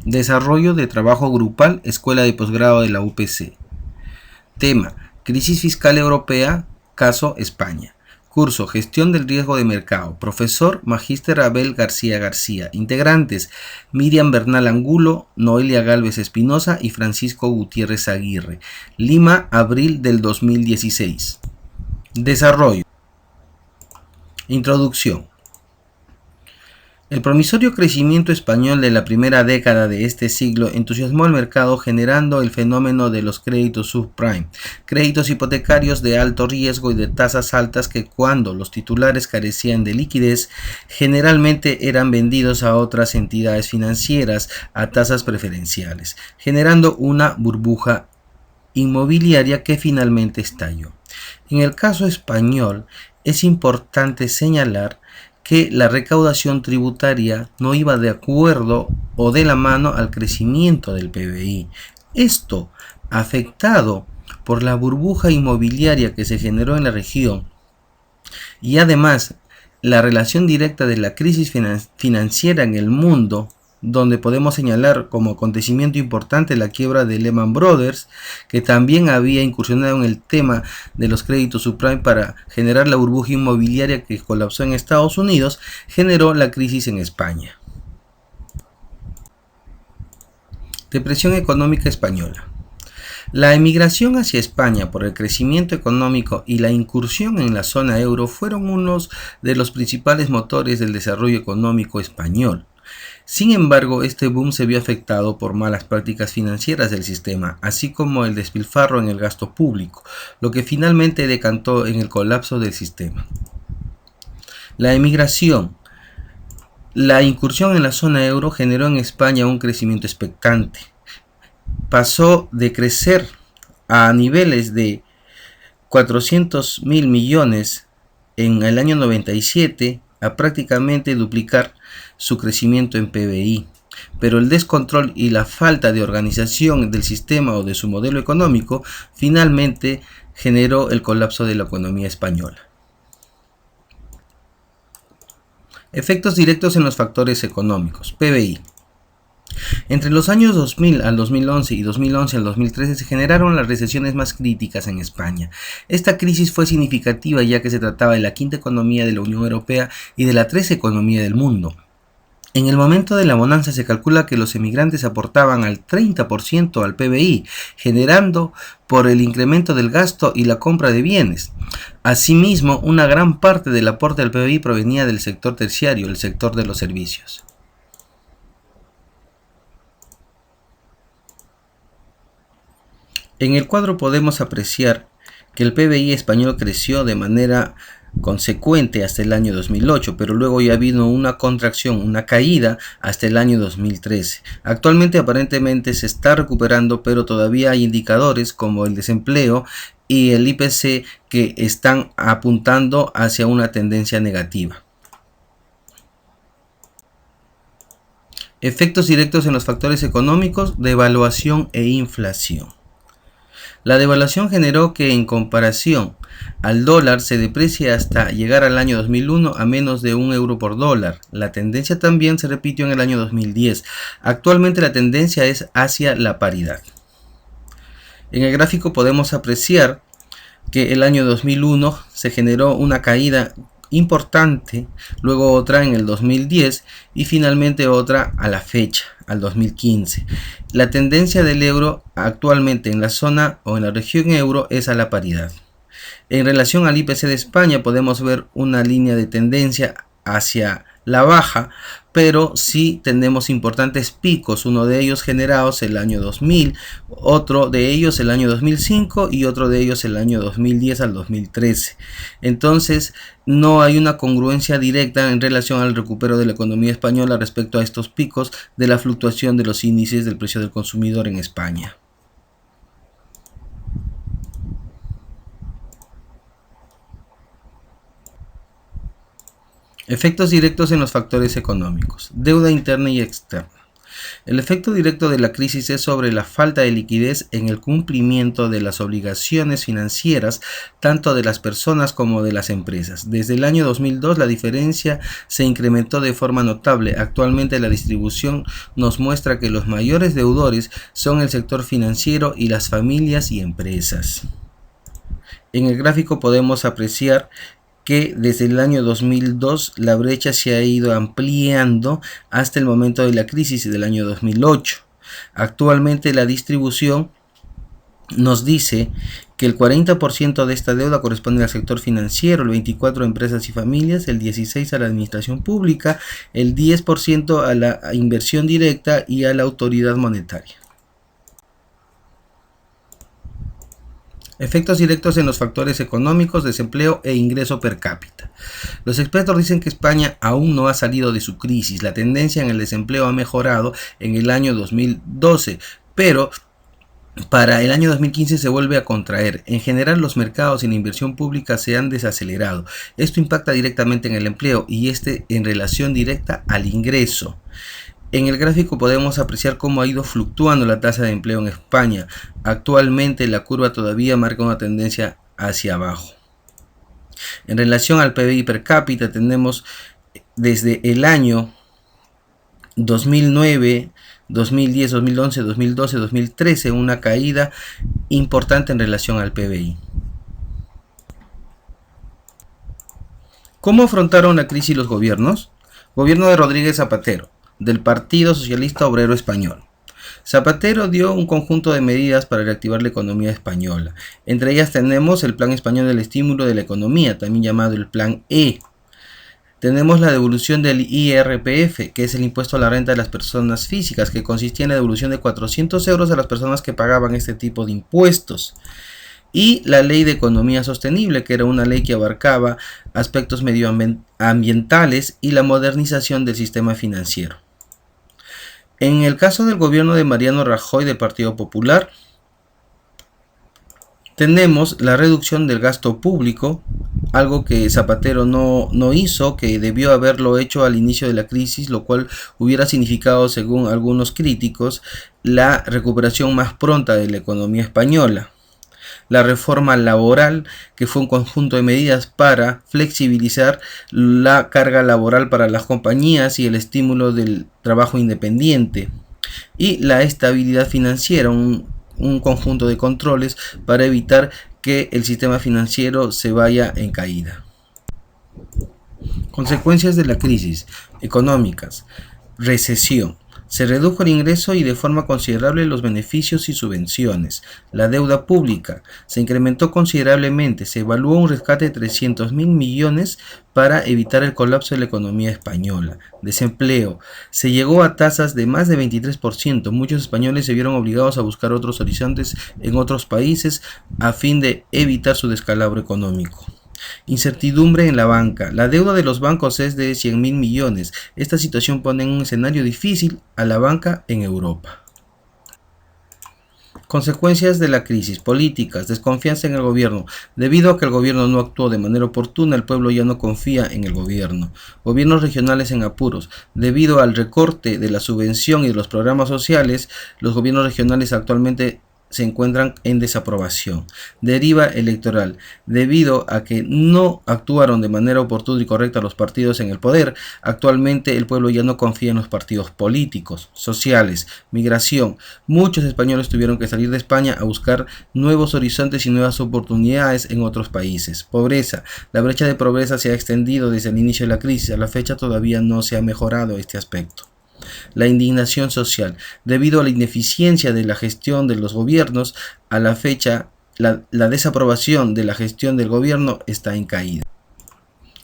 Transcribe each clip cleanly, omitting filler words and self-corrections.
Desarrollo de trabajo grupal, Escuela de Posgrado de la UPC. Tema: Crisis fiscal europea, caso España. Curso: Gestión del riesgo de mercado. Profesor: Magíster Abel García García. Integrantes: Miriam Bernal Angulo, Noelia Gálvez Espinosa y Francisco Gutiérrez Aguirre. Lima, abril del 2016. Desarrollo. Introducción. El promisorio crecimiento español de la primera década de este siglo entusiasmó al mercado, generando el fenómeno de los créditos subprime, créditos hipotecarios de alto riesgo y de tasas altas que, cuando los titulares carecían de liquidez, generalmente eran vendidos a otras entidades financieras a tasas preferenciales, generando una burbuja inmobiliaria que finalmente estalló. En el caso español, es importante señalar que la recaudación tributaria no iba de acuerdo o de la mano al crecimiento del PBI. Esto, afectado por la burbuja inmobiliaria que se generó en la región y además la relación directa de la crisis financiera en el mundo, donde podemos señalar como acontecimiento importante la quiebra de Lehman Brothers, que también había incursionado en el tema de los créditos subprime para generar la burbuja inmobiliaria que colapsó en Estados Unidos, generó la crisis en España. Depresión económica española. La emigración hacia España por el crecimiento económico y la incursión en la zona euro fueron unos de los principales motores del desarrollo económico español. Sin embargo, este boom se vio afectado por malas prácticas financieras del sistema, así como el despilfarro en el gasto público, lo que finalmente decantó en el colapso del sistema. La emigración. La incursión en la zona euro generó en España un crecimiento expectante. Pasó de crecer a niveles de 400.000 millones en el año 97 a prácticamente duplicar su crecimiento en PBI, pero el descontrol y la falta de organización del sistema o de su modelo económico finalmente generó el colapso de la economía española. Efectos directos en los factores económicos. PBI. Entre los años 2000 al 2011 y 2011 al 2013 se generaron las recesiones más críticas en España. Esta crisis fue significativa ya que se trataba de la quinta economía de la Unión Europea y de la 13ª economía del mundo. En el momento de la bonanza se calcula que los emigrantes aportaban al 30% al PBI, generando por el incremento del gasto y la compra de bienes. Asimismo, una gran parte del aporte al PBI provenía del sector terciario, el sector de los servicios. En el cuadro podemos apreciar que el PBI español creció de manera consecuente hasta el año 2008, pero luego ya vino una contracción, una caída hasta el año 2013. Actualmente aparentemente se está recuperando, pero todavía hay indicadores como el desempleo y el IPC que están apuntando hacia una tendencia negativa. Efectos directos en los factores económicos, devaluación e inflación. La devaluación generó que en comparación al dólar se deprecie hasta llegar al año 2001 a menos de 1 euro por dólar. La tendencia también se repitió en el año 2010. Actualmente la tendencia es hacia la paridad. En el gráfico podemos apreciar que el año 2001 se generó una caída importante, luego otra en el 2010 y finalmente otra a la fecha, al 2015. La tendencia del euro actualmente en la zona o en la región euro es a la paridad. En relación al IPC de España podemos ver una línea de tendencia hacia la baja, pero sí tenemos importantes picos, uno de ellos generados el año 2000, otro de ellos el año 2005 y otro de ellos el año 2010 al 2013. Entonces no hay una congruencia directa en relación al recupero de la economía española respecto a estos picos de la fluctuación de los índices del precio del consumidor en España. Efectos directos en los factores económicos. Deuda interna y externa. El efecto directo de la crisis es sobre la falta de liquidez en el cumplimiento de las obligaciones financieras tanto de las personas como de las empresas. Desde el año 2002 la diferencia se incrementó de forma notable. Actualmente la distribución nos muestra que los mayores deudores son el sector financiero y las familias y empresas. En el gráfico podemos apreciar que desde el año 2002 la brecha se ha ido ampliando hasta el momento de la crisis del año 2008. Actualmente la distribución nos dice que el 40% de esta deuda corresponde al sector financiero, el 24% a empresas y familias, el 16% a la administración pública, el 10% a la inversión directa y a la autoridad monetaria. Efectos directos en los factores económicos, desempleo e ingreso per cápita. Los expertos dicen que España aún no ha salido de su crisis. La tendencia en el desempleo ha mejorado en el año 2012, pero para el año 2015 se vuelve a contraer. En general, los mercados y la inversión pública se han desacelerado. Esto impacta directamente en el empleo y en relación directa al ingreso. En el gráfico podemos apreciar cómo ha ido fluctuando la tasa de empleo en España. Actualmente la curva todavía marca una tendencia hacia abajo. En relación al PBI per cápita tenemos desde el año 2009, 2010, 2011, 2012, 2013 una caída importante en relación al PBI. ¿Cómo afrontaron la crisis los gobiernos? Gobierno de Rodríguez Zapatero, del Partido Socialista Obrero Español. Zapatero dio un conjunto de medidas para reactivar la economía española. Entre ellas tenemos el Plan Español del Estímulo de la Economía, también llamado el Plan E. Tenemos la devolución del IRPF, que es el impuesto a la renta de las personas físicas, que consistía en la devolución de 400 euros a las personas que pagaban este tipo de impuestos. Y la Ley de Economía Sostenible, que era una ley que abarcaba aspectos medioambientales y la modernización del sistema financiero. En el caso del gobierno de Mariano Rajoy del Partido Popular, tenemos la reducción del gasto público, algo que Zapatero no hizo, que debió haberlo hecho al inicio de la crisis, lo cual hubiera significado, según algunos críticos, la recuperación más pronta de la economía española. La reforma laboral, que fue un conjunto de medidas para flexibilizar la carga laboral para las compañías y el estímulo del trabajo independiente. Y la estabilidad financiera, un conjunto de controles para evitar que el sistema financiero se vaya en caída. Consecuencias de la crisis económicas. Recesión. Se redujo el ingreso y de forma considerable los beneficios y subvenciones. La deuda pública se incrementó considerablemente. Se evaluó un rescate de 300.000 millones para evitar el colapso de la economía española. Desempleo. Se llegó a tasas de más de 23%. Muchos españoles se vieron obligados a buscar otros horizontes en otros países a fin de evitar su descalabro económico. Incertidumbre en la banca. La deuda de los bancos es de 100.000 millones. Esta situación pone en un escenario difícil a la banca en Europa. Consecuencias de la crisis políticas, desconfianza en el gobierno. Debido a que el gobierno no actuó de manera oportuna, el pueblo ya no confía en el gobierno. Gobiernos regionales en apuros. Debido al recorte de la subvención y de los programas sociales, los gobiernos regionales actualmente se encuentran en desaprobación. Deriva electoral. Debido a que no actuaron de manera oportuna y correcta los partidos en el poder, actualmente el pueblo ya no confía en los partidos políticos, sociales. Migración. Muchos españoles tuvieron que salir de España a buscar nuevos horizontes y nuevas oportunidades en otros países. Pobreza. La brecha de pobreza se ha extendido desde el inicio de la crisis. A la fecha todavía no se ha mejorado este aspecto. La indignación social. Debido a la ineficiencia de la gestión de los gobiernos, a la fecha la desaprobación de la gestión del gobierno está en caída.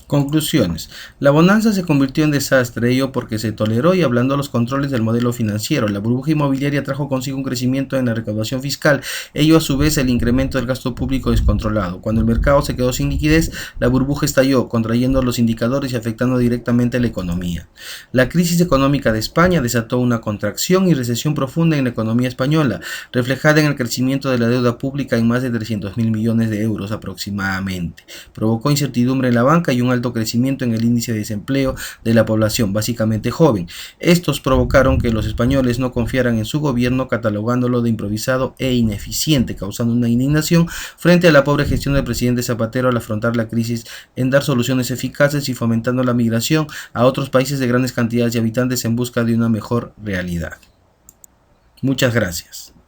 Conclusiones. La bonanza se convirtió en desastre, ello porque se toleró y ablandó los controles del modelo financiero. La burbuja inmobiliaria trajo consigo un crecimiento en la recaudación fiscal, ello a su vez el incremento del gasto público descontrolado. Cuando el mercado se quedó sin liquidez, la burbuja estalló, contrayendo los indicadores y afectando directamente a la economía. La crisis económica de España desató una contracción y recesión profunda en la economía española, reflejada en el crecimiento de la deuda pública en más de 300.000 millones de euros aproximadamente. Provocó incertidumbre en la banca y un alto crecimiento en el índice de desempleo de la población, básicamente joven. Estos provocaron que los españoles no confiaran en su gobierno, catalogándolo de improvisado e ineficiente, causando una indignación frente a la pobre gestión del presidente Zapatero al afrontar la crisis en dar soluciones eficaces y fomentando la migración a otros países de grandes cantidades de habitantes en busca de una mejor realidad. Muchas gracias.